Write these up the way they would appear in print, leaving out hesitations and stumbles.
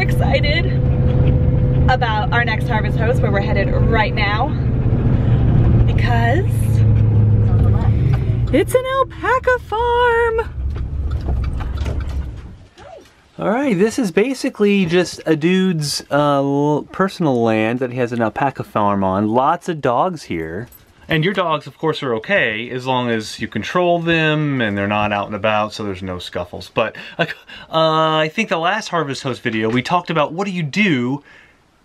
excited about our next harvest host where we're headed right now because it's an alpaca farm. All right, this is basically just a dude's personal land that he has an alpaca farm on. Lots of dogs here. And your dogs, of course, are okay as long as you control them and they're not out and about, so there's no scuffles. But I think the last Harvest Host video, we talked about what do you do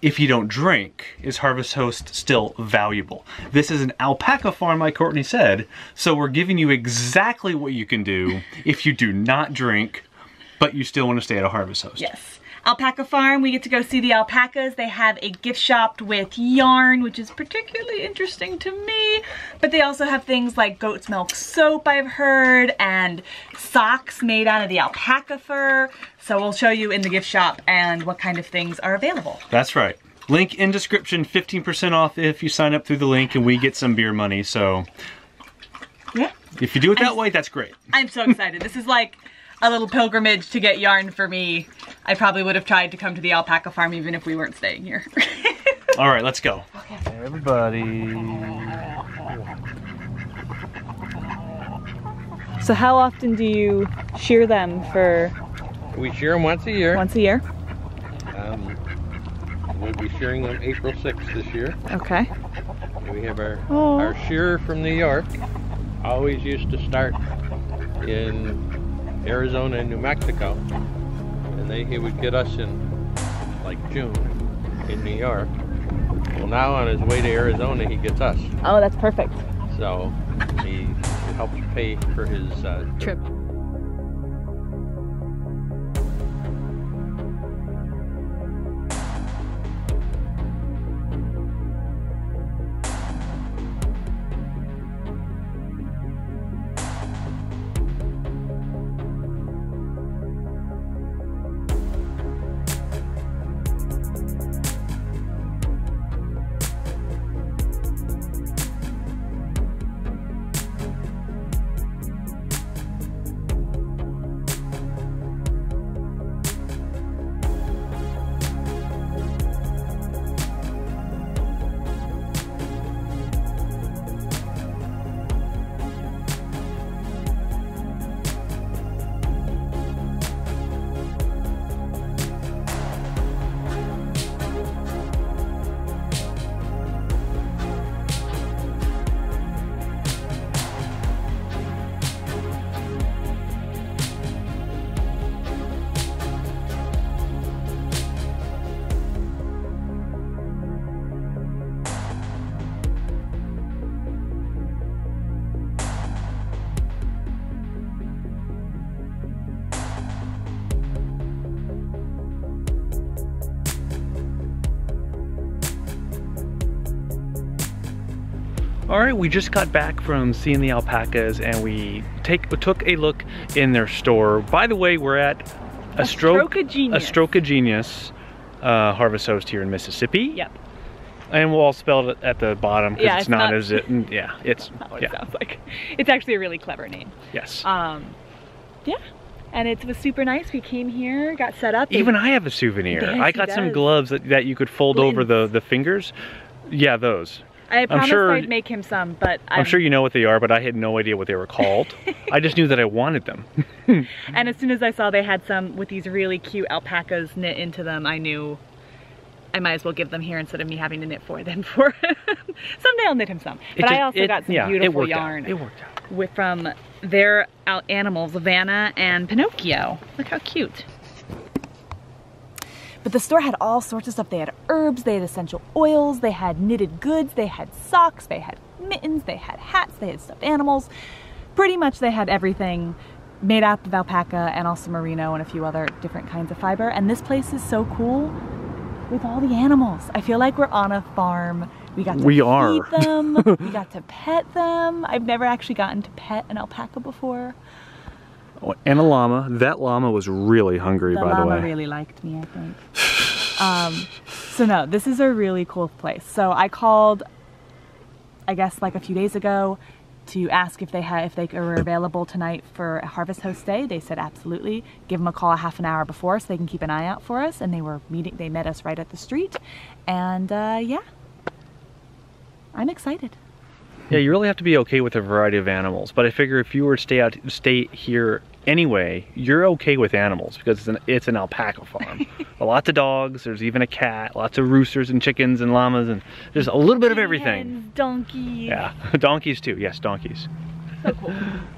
if you don't drink? Is Harvest Host still valuable? This is an alpaca farm, like Courtney said, so we're giving you exactly what you can do if you do not drink, but you still want to stay at a Harvest Host. Yes. Alpaca Farm, we get to go see the alpacas. They have a gift shop with yarn, which is particularly interesting to me. But they also have things like goat's milk soap, I've heard, and socks made out of the alpaca fur. So we'll show you in the gift shop and what kind of things are available. That's right. Link in description, 15% off if you sign up through the link, and we get some beer money. So yeah, if you do it that way, that's great. I'm so excited. This is like a little pilgrimage to get yarn for me. I probably would have tried to come to the alpaca farm even if we weren't staying here. All right, let's go. Okay. Hey, everybody. So how often do you shear them for? We shear them once a year. Once a year? We'll be shearing them April 6th this year. Okay. We have our shearer from New York. Always used to start in Arizona and New Mexico, and he would get us in like June in New York. Well, now on his way to Arizona, he gets us. Oh, that's perfect. So he helps pay for his trip. All right, we just got back from seeing the alpacas and we took a look in their store. By the way, we're at a Stroka Genius Harvest Host here in Mississippi. Yep. And we'll all spell it at the bottom because it's not as it. Yeah, it's not what it sounds like. It's actually a really clever name. Yes. Yeah. And it was super nice. We came here, got set up. Even I have a souvenir. I got some gloves that you could fold over the fingers. Yeah, those. I promised I'd make him some, but I'm sure you know what they are, but I had no idea what they were called. I just knew that I wanted them. And as soon as I saw they had some with these really cute alpacas knit into them, I knew I might as well give them here instead of me having to knit for them for him. Someday I'll knit him some. But I also got some beautiful yarn. It worked out. From their animals, Vanna and Pinocchio. Look how cute. But the store had all sorts of stuff. They had herbs, they had essential oils, they had knitted goods, they had socks, they had mittens, they had hats, they had stuffed animals. Pretty much they had everything made out of alpaca and also merino and a few other different kinds of fiber. And this place is so cool with all the animals. I feel like we're on a farm. We got to feed them, we got to pet them. I've never actually gotten to pet an alpaca before. And a llama. That llama was really hungry, by the way. The llama really liked me, I think. So no, this is a really cool place. So I called, I guess like a few days ago, to ask if they were available tonight for a harvest host day. They said absolutely. Give them a call a half an hour before so they can keep an eye out for us. And they met us right at the street. And yeah, I'm excited. Yeah, you really have to be okay with a variety of animals. But I figure if you were to stay here anyway, you're okay with animals because it's an alpaca farm. Lots of dogs, there's even a cat, lots of roosters and chickens and llamas, and there's a little bit of everything. Hens, donkeys. Yeah, donkeys too, yes, donkeys. So cool.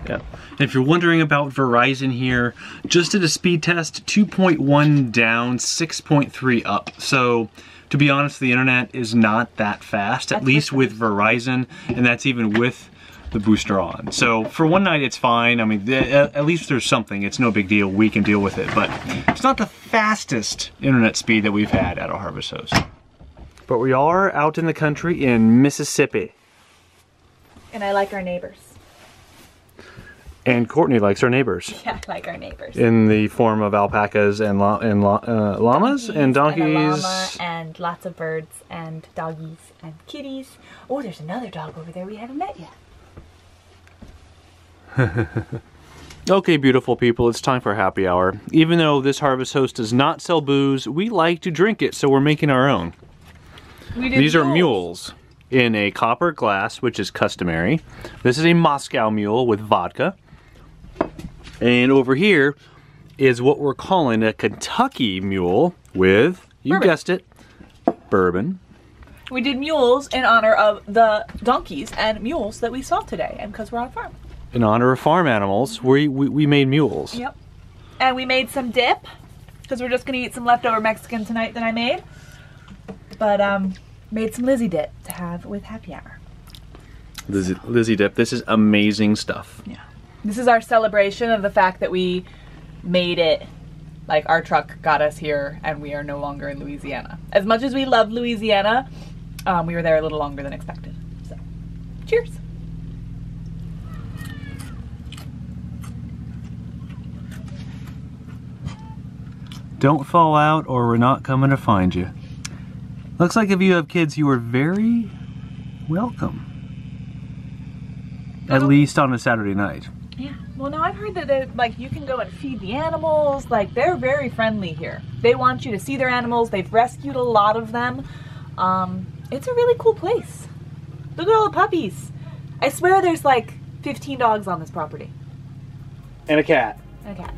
Yeah. And if you're wondering about Verizon here, just did a speed test, 2.1 down, 6.3 up. So to be honest, the internet is not that fast, at least with Verizon, and that's even with the booster on. So for one night it's fine. I mean, at least there's something. It's no big deal. We can deal with it, but it's not the fastest internet speed that we've had at a harvest host. But we are out in the country in Mississippi. And I like our neighbors. And Courtney likes our neighbors. Yeah, I like our neighbors. In the form of alpacas and llamas and donkeys. And a llama and lots of birds and doggies and kitties. Oh, there's another dog over there we haven't met yet. Okay, beautiful people, it's time for happy hour. Even though this harvest host does not sell booze, we like to drink it, so we're making our own. These are mules in a copper glass, which is customary. This is a Moscow mule with vodka. And over here is what we're calling a Kentucky mule with, you guessed it, bourbon. We did mules in honor of the donkeys and mules that we saw today, and because we're on a farm. In honor of farm animals, we made mules. Yep. And we made some dip, because we're just going to eat some leftover Mexican tonight that I made. But made some Lizzie dip to have with happy hour. Lizzie dip, this is amazing stuff. Yeah. This is our celebration of the fact that we made it, like our truck got us here and we are no longer in Louisiana. As much as we love Louisiana, we were there a little longer than expected. So, cheers. Don't fall out or we're not coming to find you. Looks like if you have kids, you are very welcome. At least on a Saturday night. Yeah. Well, no, I've heard that like you can go and feed the animals. Like they're very friendly here. They want you to see their animals. They've rescued a lot of them. It's a really cool place. Look at all the puppies. I swear there's like 15 dogs on this property. And a cat. And a cat.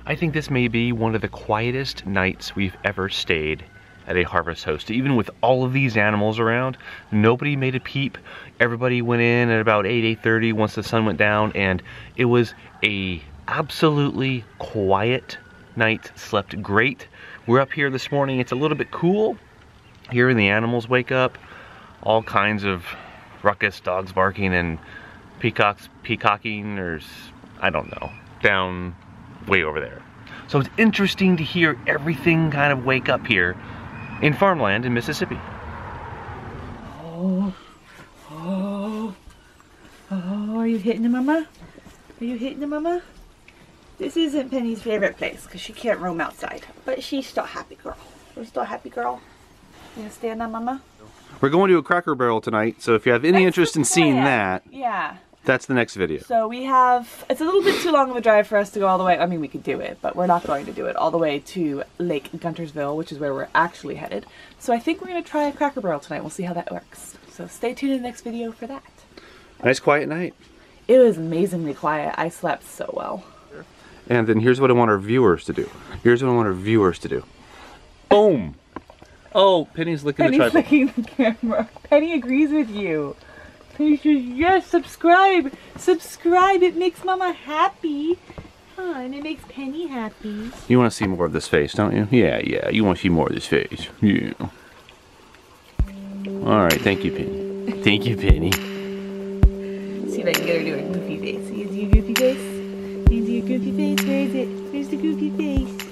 I think this may be one of the quietest nights we've ever stayed at a harvest host. Even with all of these animals around, nobody made a peep. Everybody went in at about 8:30 once the sun went down, and it was a absolutely quiet night. Slept great. We're up here this morning. It's a little bit cool. Hearing the animals wake up, all kinds of ruckus, dogs barking and peacocks peacocking, or I don't know, down way over there. So it's interesting to hear everything kind of wake up here in farmland in Mississippi. Oh, are you hitting the mama? Are you hitting the mama? This isn't Penny's favorite place because she can't roam outside, but she's still a happy girl. We're still a happy girl. You gonna stand on mama? We're going to a Cracker Barrel tonight, so if you have any interest in seeing that, yeah, that's the next video. So we have, it's a little bit too long of a drive for us to go all the way. I mean, we could do it, but we're not going to do it all the way to Lake Guntersville, which is where we're actually headed. So I think we're going to try a Cracker Barrel tonight. We'll see how that works. So stay tuned in the next video for that. Nice quiet night. It was amazingly quiet. I slept so well. And then here's what I want our viewers to do. Here's what I want our viewers to do. Boom! Oh, Penny's licking the tripod. Penny's licking the camera. Penny agrees with you. Penny says, yes, subscribe. Subscribe. It makes Mama happy. Huh, and it makes Penny happy. You want to see more of this face, don't you? Yeah, yeah. You want to see more of this face. Yeah. Alright, thank you, Penny. Thank you, Penny. See if I can get her to do a goofy face. Is your goofy face? Is your goofy face? Where is it? Where's the goofy face?